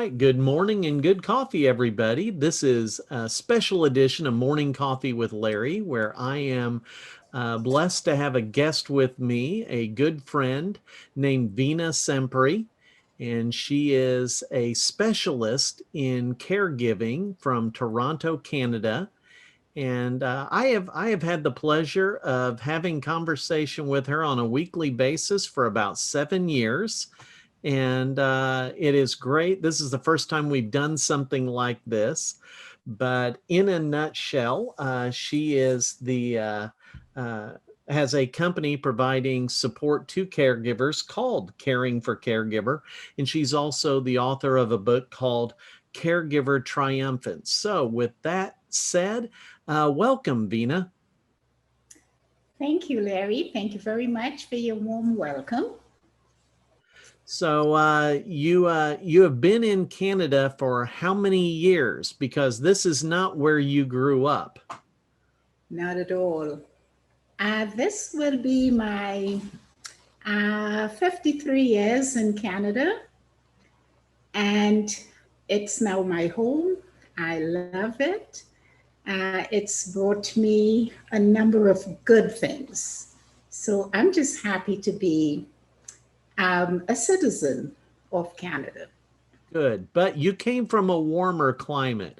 right. Good morning and good coffee, everybody. This is a special edition of Morning Coffee with Larry, where I am blessed to have a guest with me, a good friend named Vena Semprie. And she is a specialist in caregiving from Toronto, Canada. And I have had the pleasure of having conversation with her on a weekly basis for about 7 years. And it is great. This is the first time we've done something like this. But in a nutshell, she is uh, has a company providing support to caregivers called Caring for Caregiver. And she's also the author of a book called Caregiver Triumphant. So with that said, welcome, Vena. Thank you, Larry. Thank you very much for your warm welcome. So you have been in Canada for how many years? Because this is not where you grew up. Not at all. This will be my 53 years in Canada, and it's now my home. I love it. It's brought me a number of good things. So I'm just happy to be a citizen of Canada. Good. But you came from a warmer climate.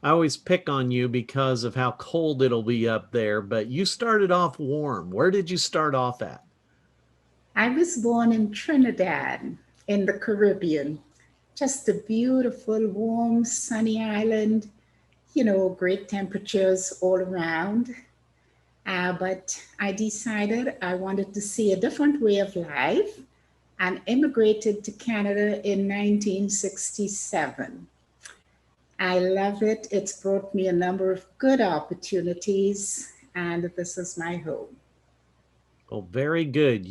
I always pick on you because of how cold it'll be up there, but you started off warm. Where did you start off at? I was born in Trinidad in the Caribbean. Just a beautiful, warm, sunny island, great temperatures all around. But I decided I wanted to see a different way of life and immigrated to Canada in 1967. I love it. It's brought me a number of good opportunities, and this is my home. Oh, very good.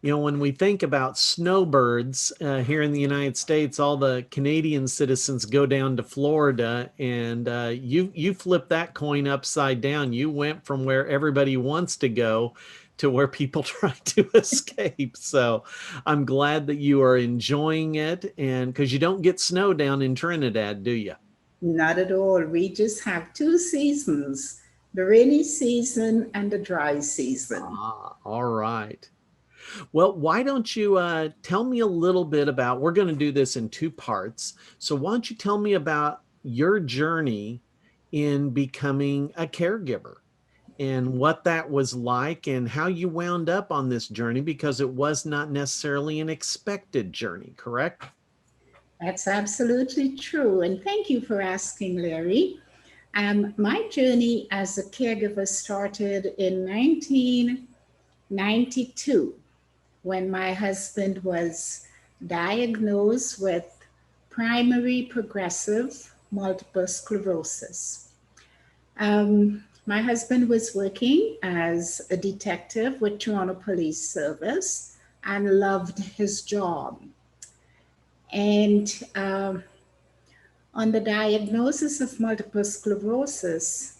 When we think about snowbirds here in the United States, all the Canadian citizens go down to Florida, and you flip that coin upside down. You went from where everybody wants to go to where people try to escape. So I'm glad that you are enjoying it, and because you don't get snow down in Trinidad, do you? Not at all. We just have two seasons, the rainy season and the dry season. All right. Well, why don't you tell me a little bit about, we're going to do this in two parts. So why don't you tell me about your journey in becoming a caregiver and what that was like and how you wound up on this journey, because it was not necessarily an expected journey, correct? That's absolutely true. And thank you for asking, Larry. My journey as a caregiver started in 1992 when my husband was diagnosed with primary progressive multiple sclerosis. My husband was working as a detective with Toronto Police Service and loved his job. And on the diagnosis of multiple sclerosis,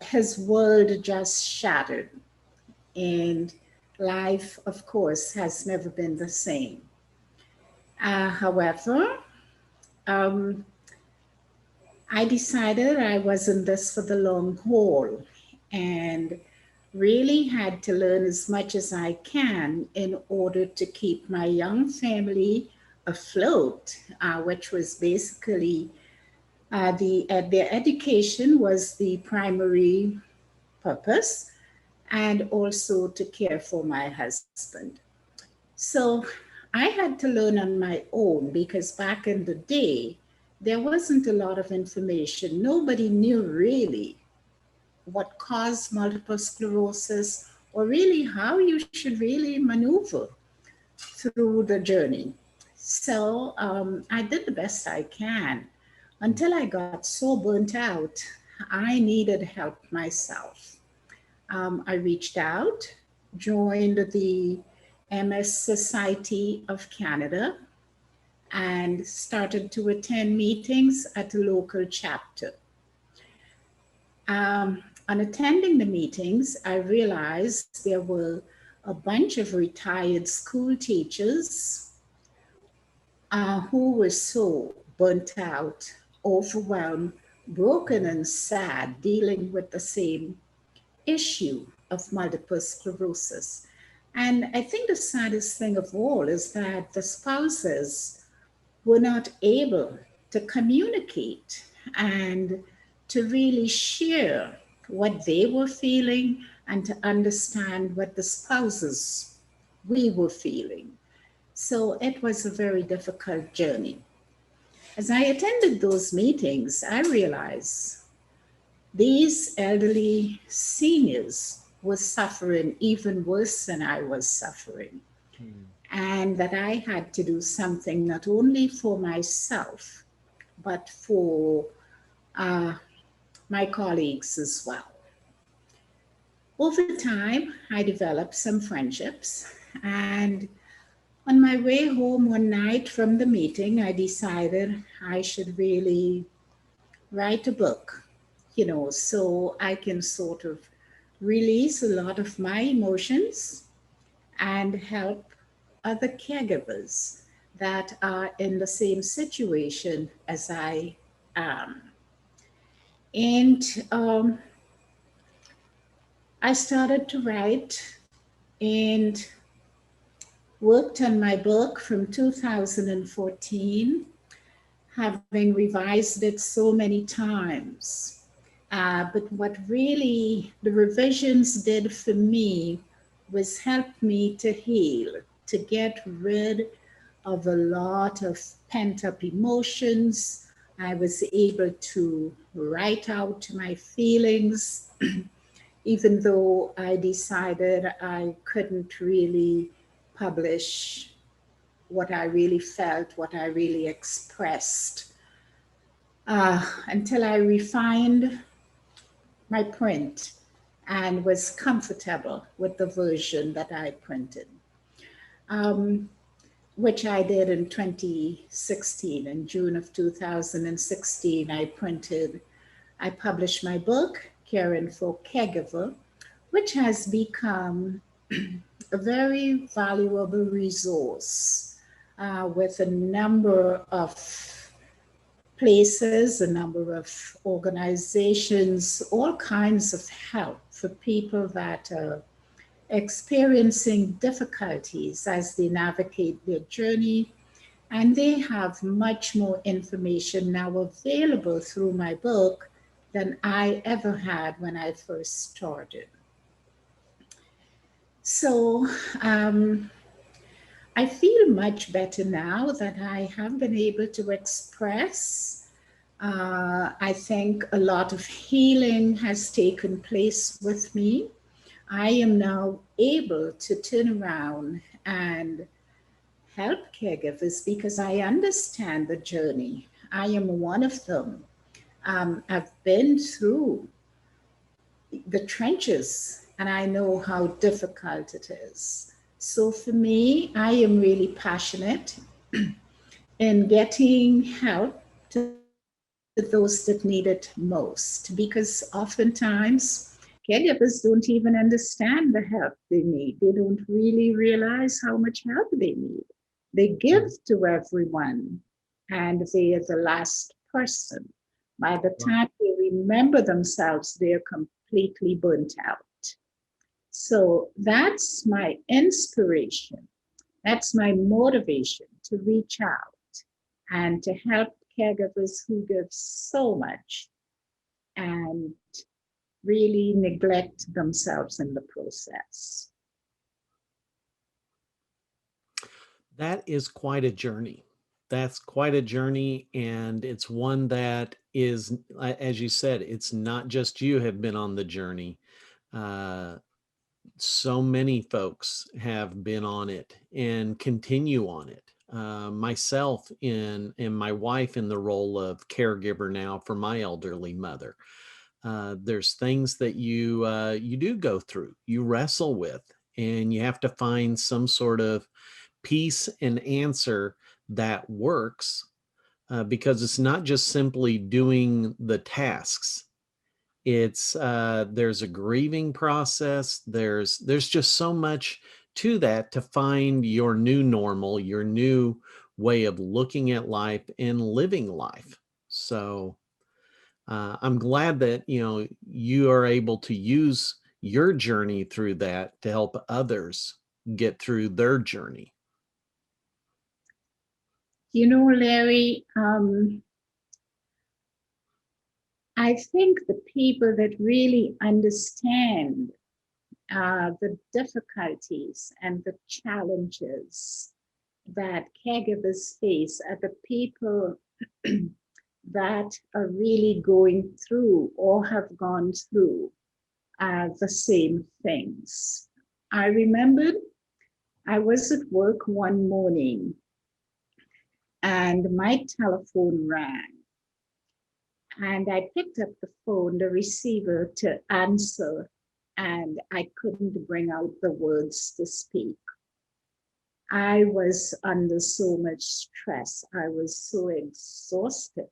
his world just shattered. And life, of course, has never been the same. However, um, I decided I was in this for the long haul and really had to learn as much as I can in order to keep my young family afloat, which was basically their education was the primary purpose, and also to care for my husband. So I had to learn on my own because back in the day, there wasn't a lot of information. Nobody knew really what caused multiple sclerosis or really how you should really maneuver through the journey. So I did the best I can until I got so burnt out, I needed help myself. I reached out, joined the MS Society of Canada, and started to attend meetings at a local chapter. On attending the meetings, I realized there were a bunch of retired school teachers who were so burnt out, overwhelmed, broken, and sad, dealing with the same issue of multiple sclerosis. And I think the saddest thing of all is that the spouses were not able to communicate and to really share what they were feeling and to understand what the spouses we were feeling. So it was a very difficult journey. As I attended those meetings, I realized these elderly seniors were suffering even worse than I was suffering, Mm. and that I had to do something not only for myself, but for uh, my colleagues as well. Over time, I developed some friendships, and on my way home one night from the meeting, I decided I should really write a book, so I can sort of release a lot of my emotions and help other caregivers that are in the same situation as I am. And I started to write and worked on my book from 2014, having revised it so many times. But what really the revisions did for me was help me to heal, to get rid of a lot of pent up emotions. I was able to write out my feelings, even though I decided I couldn't really publish what I really felt, what I really expressed, until I refined my print and was comfortable with the version that I printed, um, which I did in 2016. In June of 2016, I published my book, Caring for Caregiver, which has become a very valuable resource with a number of places, a number of organizations, all kinds of help for people that are experiencing difficulties as they navigate their journey. And they have much more information now available through my book than I ever had when I first started. So I feel much better now that I have been able to express. I think a lot of healing has taken place with me. I am now able to turn around and help caregivers because I understand the journey. I am one of them. I've been through the trenches and I know how difficult it is. So for me, I am really passionate in getting help to those that need it most because oftentimes caregivers don't even understand the help they need. They don't really realize how much help they need. They give Mm. to everyone and they are the last person. By the Right. time they remember themselves, they're completely burnt out. So that's my inspiration. That's my motivation to reach out and to help caregivers who give so much and really neglect themselves in the process. That is quite a journey. That's quite a journey, and it's one that is, as you said, it's not just you have been on the journey. Uh, so many folks have been on it and continue on it. Myself and my wife in the role of caregiver now for my elderly mother. There's things that you do go through, you wrestle with, and you have to find some sort of piece and answer that works, because it's not just simply doing the tasks. It's there's a grieving process. There's just so much to that to find your new normal, your new way of looking at life and living life. So I'm glad that, you are able to use your journey through that to help others get through their journey. Larry, I think the people that really understand the difficulties and the challenges that caregivers face are the people that are really going through or have gone through the same things. I remembered I was at work one morning and my telephone rang. And I picked up the phone, the receiver, to answer, and I couldn't bring out the words to speak. I was under so much stress. I was so exhausted.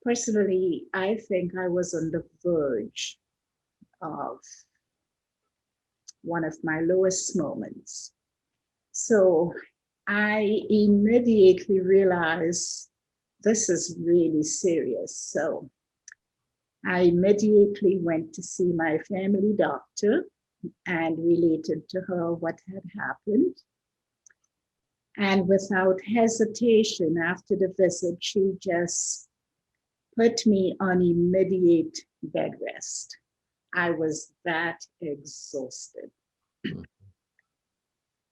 Personally, I think I was on the verge of one of my lowest moments. So I immediately realized this is really serious. So I immediately went to see my family doctor and related to her what had happened. And without hesitation, after the visit, she just put me on immediate bed rest. I was that exhausted.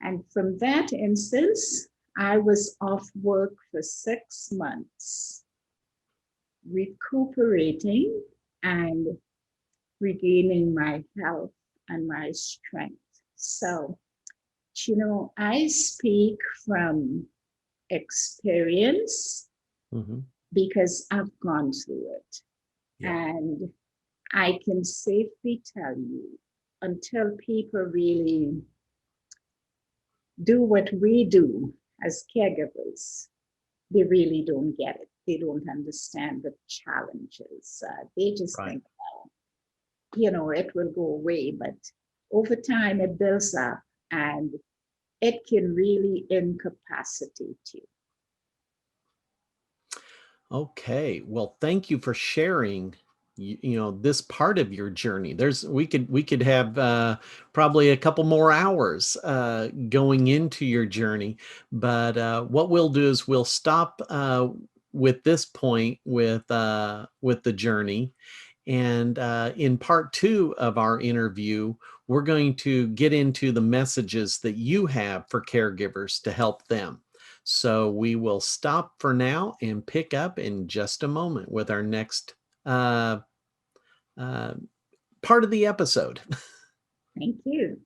And from that instance, I was off work for 6 months, recuperating and regaining my health and my strength. So, I speak from experience because I've gone through it. Yeah. And I can safely tell you, until people really do what we do as caregivers, they really don't get it. They don't understand the challenges. They just think, it will go away. But over time, it builds up and it can really incapacitate you. Okay. Well, thank you for sharing this part of your journey. We could have probably a couple more hours going into your journey, but what we'll do is we'll stop with this point with the journey, and in part 2 of our interview, we're going to get into the messages that you have for caregivers to help them. So we will stop for now and pick up in just a moment with our next part of the episode. Thank you.